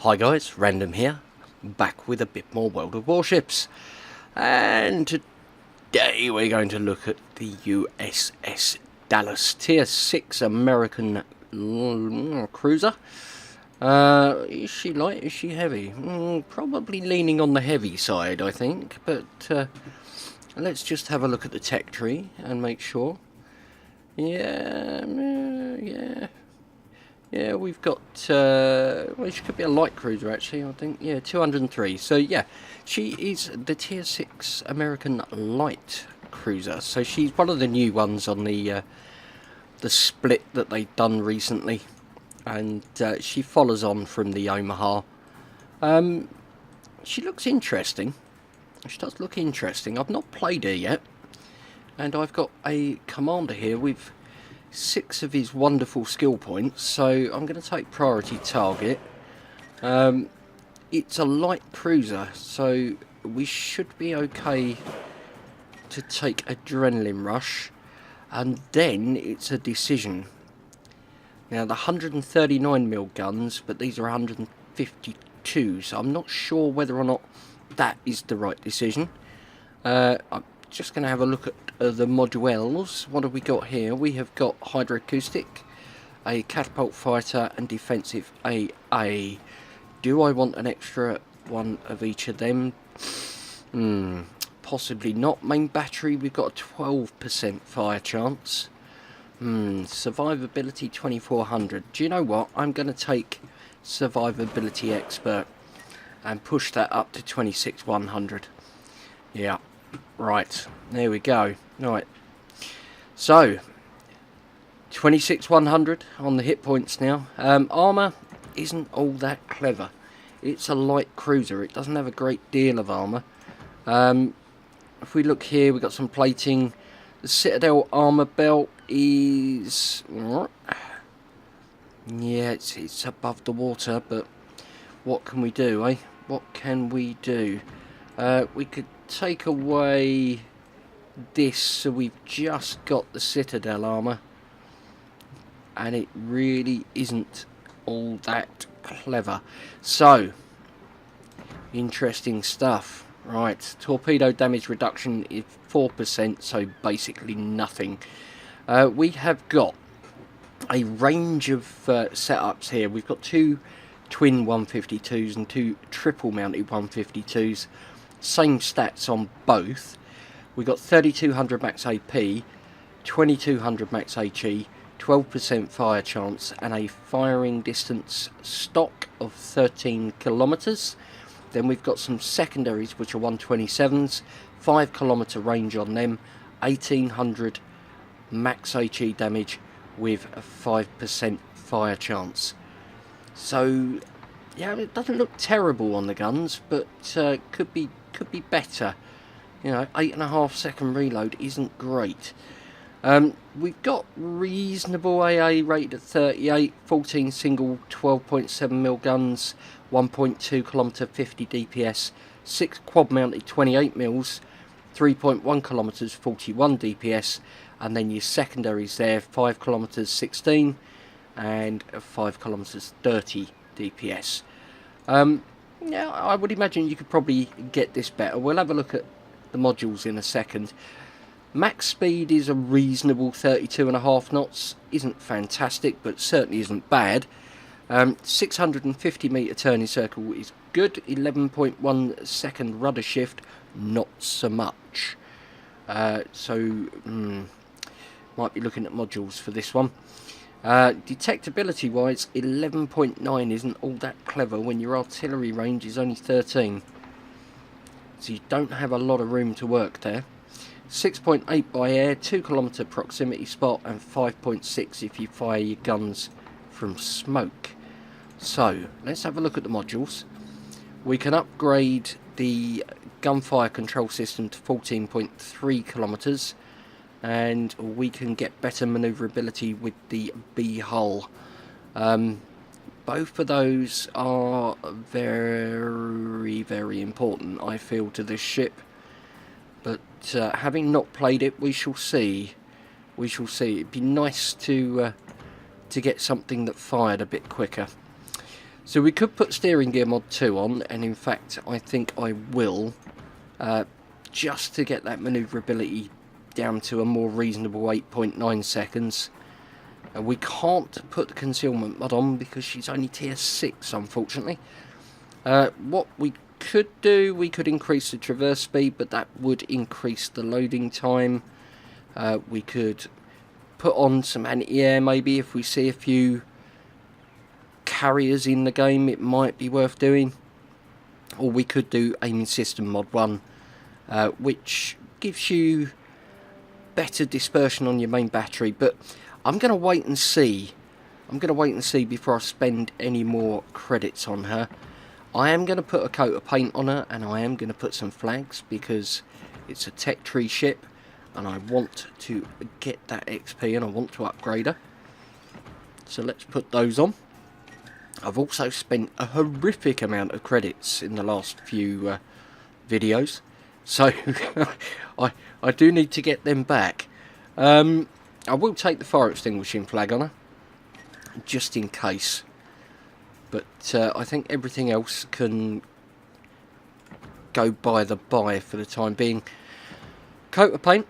Hi guys, Random here, back with a bit more World of Warships. And today we're going to look at the USS Dallas, Tier 6 American cruiser. Is she light, is she heavy? Probably leaning on the heavy side, I think. But let's just have a look at the tech tree and make sure. Yeah, we've got, well, she could be a light cruiser actually, I think. Yeah, 203. So yeah, she is the Tier 6 American light cruiser. So she's one of the new ones on the split that they've done recently. And she follows on from the Omaha. She looks interesting. She does look interesting. I've not played her yet. And I've got a commander here with 6 of his wonderful skill points, so I'm going to take priority target. It's a light cruiser, so we should be okay to take adrenaline rush, and then it's a decision. Now the 139mm guns, but these are 152, so I'm not sure whether or not that is the right decision. I'm just going to have a look at the modules. What have we got here? We have got hydroacoustic, a catapult fighter, and defensive AA. Do I want an extra one of each of them? Possibly not. Main battery, we've got a 12% fire chance. Survivability 2400. Do you know what? I'm going to take survivability expert and push that up to 26100. Yeah. Right, there we go. Right, so 26100 on the hit points now. Armour isn't all that clever. It's a light cruiser. It doesn't have a great deal of armour. If we look here, we've got some plating. The Citadel armour belt is, yeah, it's above the water, but what can we do, eh? What can we do? We could take away this, so we've just got the Citadel armour, and it really isn't all that clever. So interesting stuff. Right, torpedo damage reduction is 4%, so basically nothing. We have got a range of setups here. We've got 2 twin 152s and 2 triple mounted 152s. Same stats on both. We got 3200 max AP, 2200 max HE, 12% fire chance, and a firing distance stock of 13 kilometers. Then we've got some secondaries, which are 127s, 5 kilometer range on them, 1800 max HE damage with a 5% fire chance. So yeah, it doesn't look terrible on the guns, but could be better. You know, 8.5 second reload isn't great. We've got reasonable AA rated at 38, 14 single 12.7mm guns, 1.2 kilometer 50 DPS, 6 quad mounted 28mm, 3.1 kilometers 41 DPS, and then your secondaries there, 5 kilometers 16 and 5 kilometers 30 DPS. Yeah, I would imagine you could probably get this better. We'll have a look at the modules in a second. Max speed is a reasonable 32.5 knots. Isn't fantastic, but certainly isn't bad. 650 meter turning circle is good. 11.1 second rudder shift, not so much. Might be looking at modules for this one. Detectability wise, 11.9 isn't all that clever when your artillery range is only 13. So you don't have a lot of room to work there. 6.8 by air, 2 kilometer proximity spot, and 5.6 if you fire your guns from smoke. So let's have a look at the modules. We can upgrade the gunfire control system to 14.3 kilometers. And we can get better manoeuvrability with the B hull. Both of those are very, very important, I feel, to this ship. But having not played it, we shall see. We shall see. It'd be nice to get something that fired a bit quicker. So we could put steering gear mod 2 on, and in fact I think I will, just to get that manoeuvrability down to a more reasonable 8.9 seconds. We can't put the concealment mod on because she's only tier 6, unfortunately. What we could do, we could increase the traverse speed, but that would increase the loading time. We could put on some anti-air maybe. If we see a few carriers in the game, it might be worth doing. Or we could do aiming system mod 1, which gives you better dispersion on your main battery. But I'm going to wait and see. I'm going to wait and see before I spend any more credits on her. I am going to put a coat of paint on her, and I am going to put some flags because it's a tech tree ship and I want to get that XP and I want to upgrade her. So let's put those on. I've also spent a horrific amount of credits in the last few videos, so I do need to get them back. I will take the fire extinguishing flag on her, just in case. But I think everything else can go by the by for the time being. Coat of paint.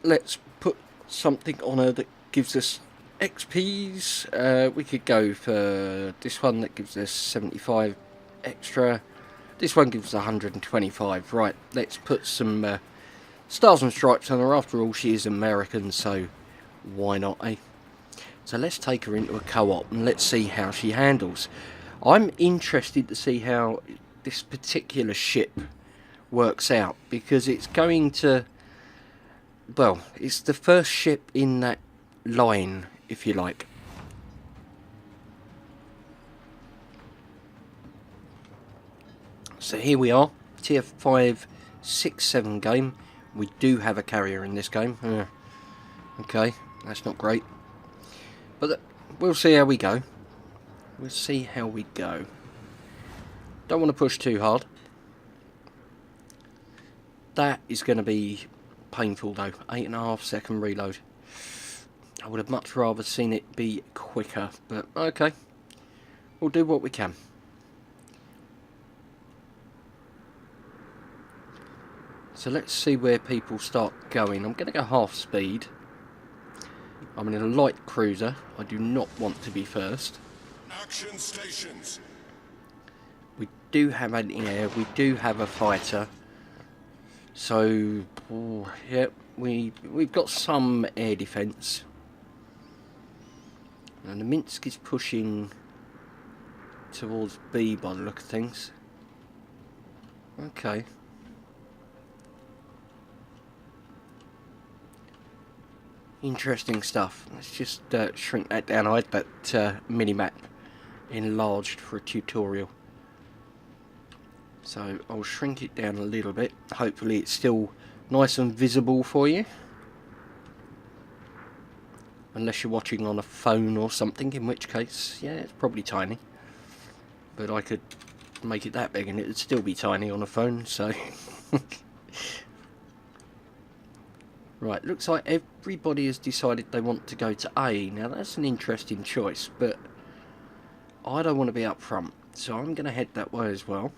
Let's put something on her that gives us XPs. We could go for this one that gives us 75 extra. This one gives us 125. Right, let's put some stars and stripes on her. After all, she is American, so why not, eh? So let's take her into a co-op and let's see how she handles. I'm interested to see how this particular ship works out, because it's going to, well, it's the first ship in that line, if you like. So here we are, tier 5, 6, 7 game. We do have a carrier in this game. Okay, that's not great. But we'll see how we go. We'll see how we go. Don't want to push too hard. That is going to be painful though. 8.5 second reload. I would have much rather seen it be quicker, but okay. We'll do what we can. So let's see where people start going. I'm going to go half speed. I'm in a light cruiser. I do not want to be first. Action stations. We do have anti-air. We do have a fighter. So, yeah, we've got some air defence. And the Minsk is pushing towards B by the look of things. Okay. Interesting stuff. Let's just shrink that down. I had that mini-map enlarged for a tutorial. So I'll shrink it down a little bit. Hopefully it's still nice and visible for you. Unless you're watching on a phone or something, in which case, yeah, it's probably tiny. But I could make it that big and it would still be tiny on a phone, so... Right, looks like everybody has decided they want to go to A. Now that's an interesting choice, but I don't want to be up front, so I'm going to head that way as well.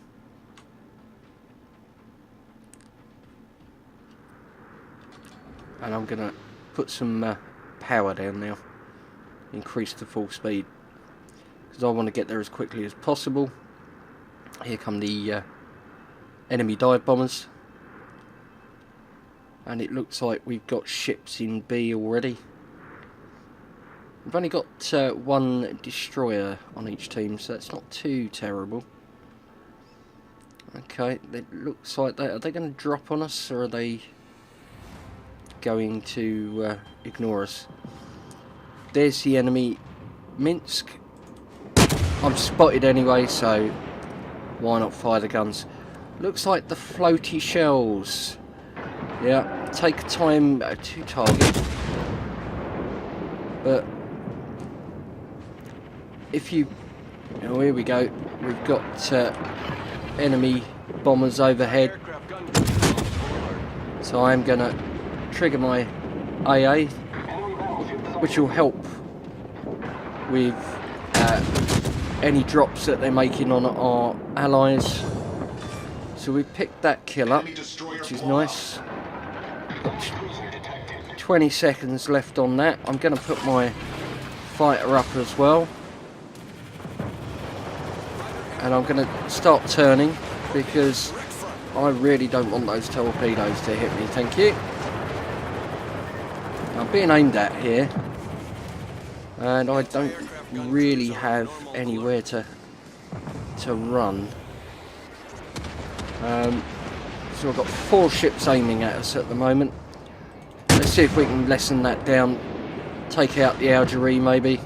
And I'm going to put some power down now, increase the full speed, because I want to get there as quickly as possible. Here come the enemy dive bombers. And it looks like we've got ships in B already. We've only got one destroyer on each team, so that's not too terrible. Okay, it looks like are they going to drop on us, or are they going to ignore us? There's the enemy Minsk. I'm spotted anyway, so why not fire the guns? Looks like the floaty shells. Yeah, take time to target. But if you... Oh, here we go. We've got enemy bombers overhead. So I'm going to trigger my AA, which will help with any drops that they're making on our allies. So we picked that kill up, which is nice. Got 20 seconds left on that. I'm going to put my fighter up as well. And I'm going to start turning because I really don't want those torpedoes to hit me. Thank you. I'm being aimed at here. And I don't really have anywhere to run. So I've got 4 ships aiming at us at the moment. Let's see if we can lessen that down. Take out the Algerie maybe.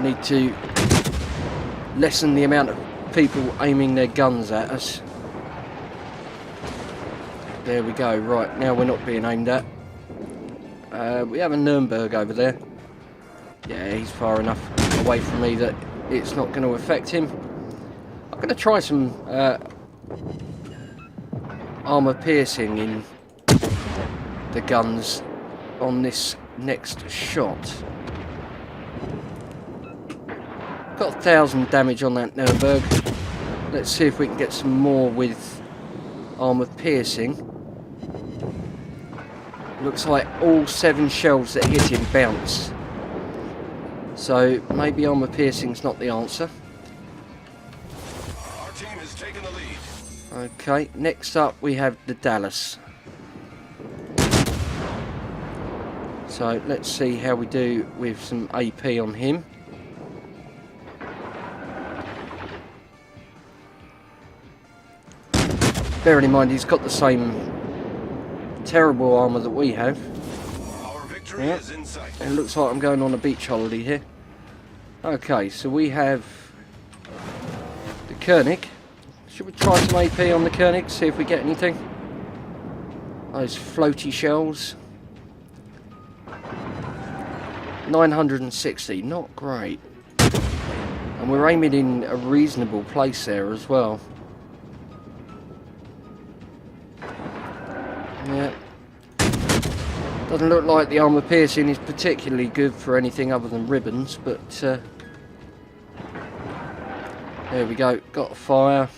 Need to lessen the amount of people aiming their guns at us. There we go. Right, now we're not being aimed at. We have a Nuremberg over there. Yeah, he's far enough away from me that it's not going to affect him. I'm going to try some armour piercing in the guns on this next shot. Got 1,000 damage on that Nuremberg. Let's see if we can get some more with armour piercing. Looks like all 7 shells that hit him bounce. So maybe armour piercing's not the answer. Our team has taken the lead. Okay, next up we have the Dallas. So let's see how we do with some AP on him. Bearing in mind he's got the same terrible armour that we have. Our victory is in sight. It looks like I'm going on a beach holiday here. Okay, so we have the Koenig. Should we try some AP on the Koenig, see if we get anything? Those floaty shells. 960, not great. And we're aiming in a reasonable place there as well. Yeah. Doesn't look like the armour piercing is particularly good for anything other than ribbons, but there we go, got a fire.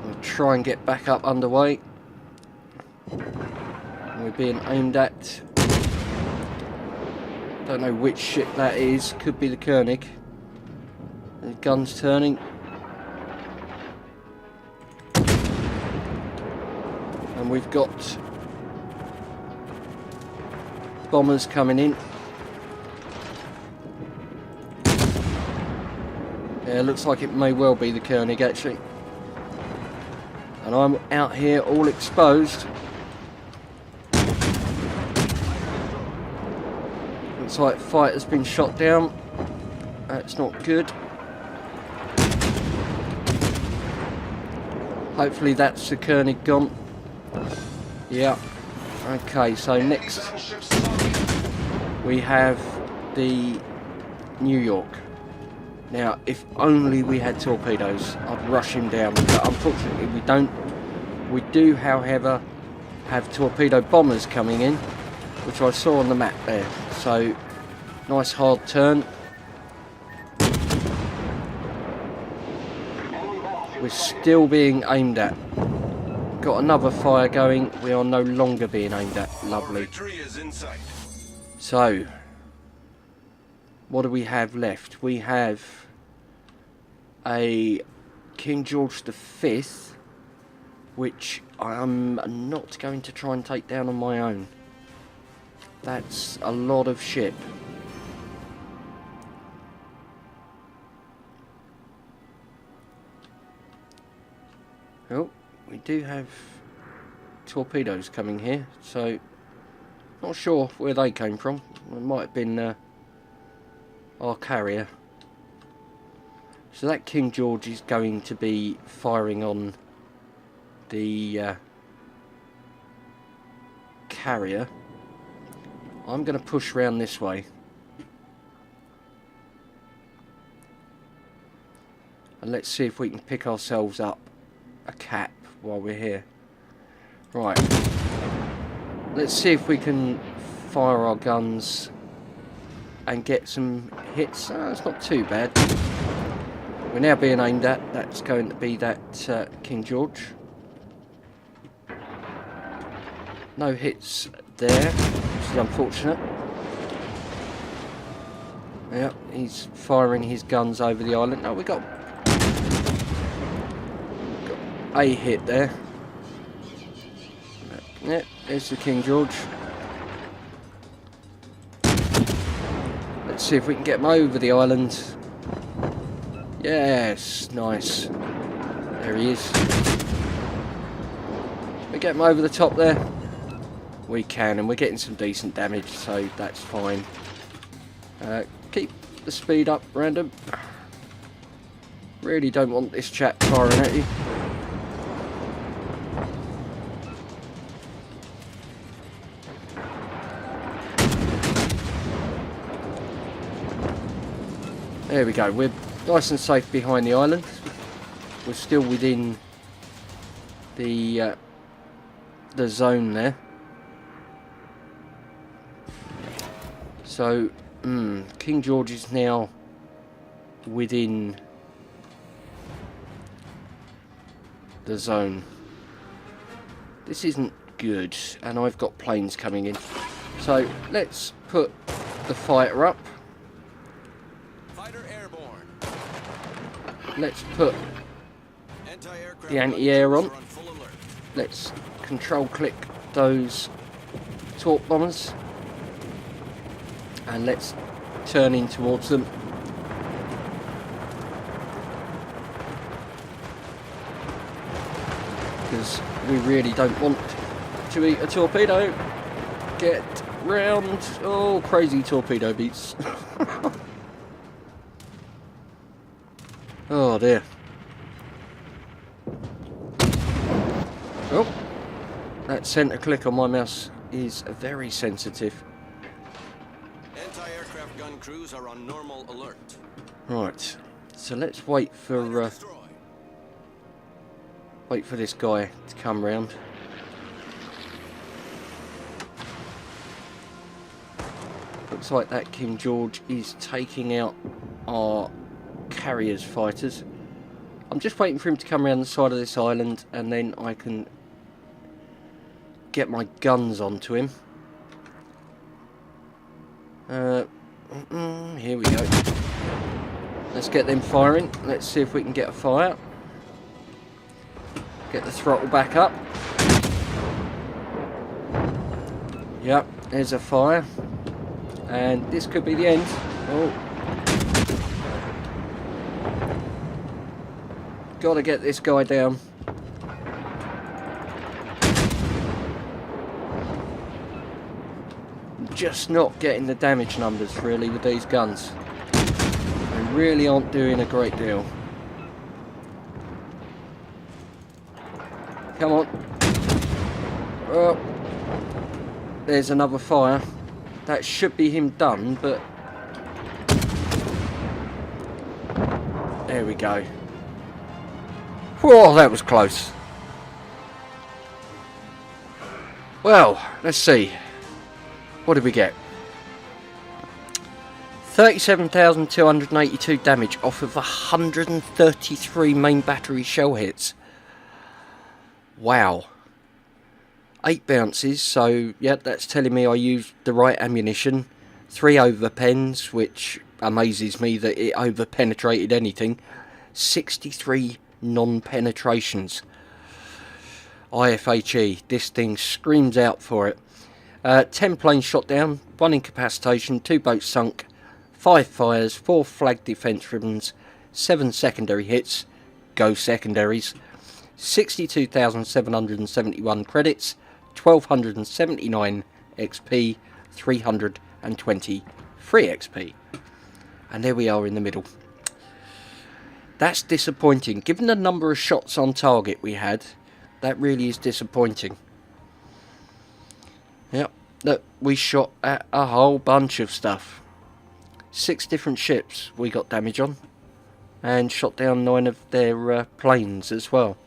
We'll try and get back up underway. We're being aimed at. Don't know which ship that is, could be the Koenig. The gun's turning. And we've got bombers coming in. Yeah, looks like it may well be the Koenig actually. And I'm out here all exposed. Looks like fighter's been shot down. That's not good. Hopefully that's the Koenig gone. Yeah. Okay, so next we have the New York. Now, if only we had torpedoes, I'd rush him down, but unfortunately we don't. We do, however, have torpedo bombers coming in, which I saw on the map there. So, nice hard turn. We're still being aimed at. Got another fire going. We are no longer being aimed at. Lovely. So, what do we have left? We have a King George V, which I'm not going to try and take down on my own. That's a lot of ship. Oh, we do have torpedoes coming here, so not sure where they came from. It might have been our carrier. So that King George is going to be firing on the carrier. I'm going to push round this way. And let's see if we can pick ourselves up a cap while we're here. Right. Let's see if we can fire our guns and get some hits. It's not too bad. We're now being aimed at. That's going to be that King George. No hits there, which is unfortunate. Yep, he's firing his guns over the island. No, we got a hit there. Yep, there's the King George. Let's see if we can get him over the island. Yes, nice. There he is. We get him over the top there. We can, and we're getting some decent damage, so that's fine. Keep the speed up, random. Really don't want this chap firing at you. There we go, we're nice and safe behind the island. We're still within the zone there. So, King George is now within the zone. This isn't good, and I've got planes coming in. So, let's put the fighter up. Fighter airborne. Let's put the anti-air on. Full alert. Let's control click those torp bombers. And let's turn in towards them. Because we really don't want to eat a torpedo. Get round. Oh, crazy torpedo beats. Oh dear. Oh, that centre click on my mouse is very sensitive. Anti-aircraft gun crews are on normal alert. Right, so let's wait for this guy to come round. Looks like that King George is taking out our carriers fighters. I'm just waiting for him to come around the side of this island, and then I can get my guns onto him. Here we go. Let's get them firing. Let's see if we can get a fire. Get the throttle back up. Yep, there's a fire. And this could be the end. Oh. Gotta get this guy down. Just not getting the damage numbers really with these guns. They really aren't doing a great deal. Come on. Oh, there's another fire. That should be him done, but there we go. Whoa, that was close. Well, let's see. What did we get? 37,282 damage off of 133 main battery shell hits. Wow. 8 bounces, so yeah, that's telling me I used the right ammunition. 3 overpens, which amazes me that it over-penetrated anything. 63 non-penetrations. IFHE, this thing screams out for it. 10 planes shot down, 1 incapacitation, 2 boats sunk, 5 fires, 4 flag defence ribbons, 7 secondary hits, go secondaries, 62,771 credits, 1,279 XP, 320 free XP. And there we are in the middle. That's disappointing. Given the number of shots on target we had, that really is disappointing. Yep, look, we shot at a whole bunch of stuff. 6 different ships we got damage on. And shot down 9 of their planes as well.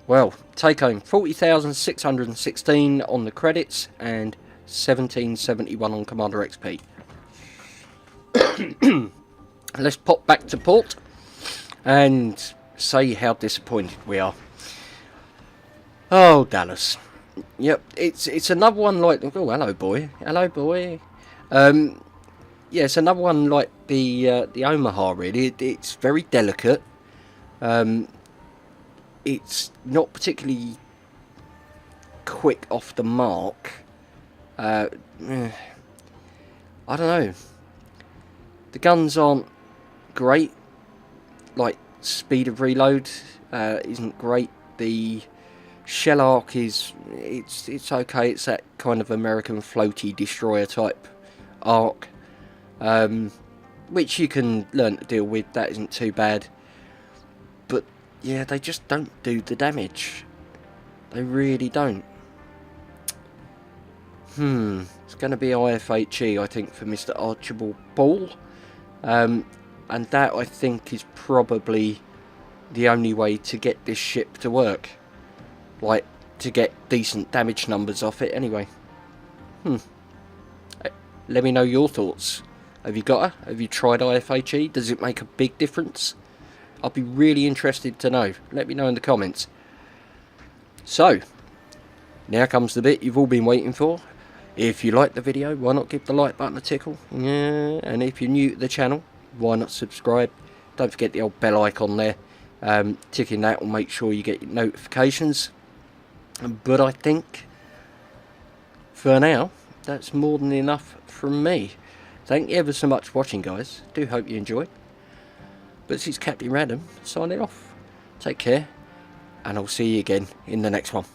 Well, take home 40,616 on the credits and 1771 on Commander XP. Let's pop back to port and say how disappointed we are. Oh, Dallas. Yep, it's another one like... Oh, hello, boy. Hello, boy. Yeah, it's another one like the Omaha, really. It's very delicate. It's not particularly quick off the mark. I don't know. The guns aren't great. Like, speed of reload isn't great. The shell arc is... It's okay. It's that kind of American floaty destroyer type arc. Which you can learn to deal with. That isn't too bad. But yeah, they just don't do the damage. They really don't. It's going to be IFHE, I think, for Mr. Archibald Ball. And that, I think, is probably the only way to get this ship to work. Like, to get decent damage numbers off it anyway. Let me know your thoughts. Have you got her? Have you tried IFHE? Does it make a big difference? I'll be really interested to know. Let me know in the comments. So, now comes the bit you've all been waiting for. If you liked the video, why not give the like button a tickle? Yeah, and if you're new to the channel, why not subscribe? Don't forget the old bell icon there. Ticking that will make sure you get your notifications. But I think, for now, that's more than enough from me. Thank you ever so much for watching, guys. Do hope you enjoyed. But this is Captain Random, signing off. Take care, and I'll see you again in the next one.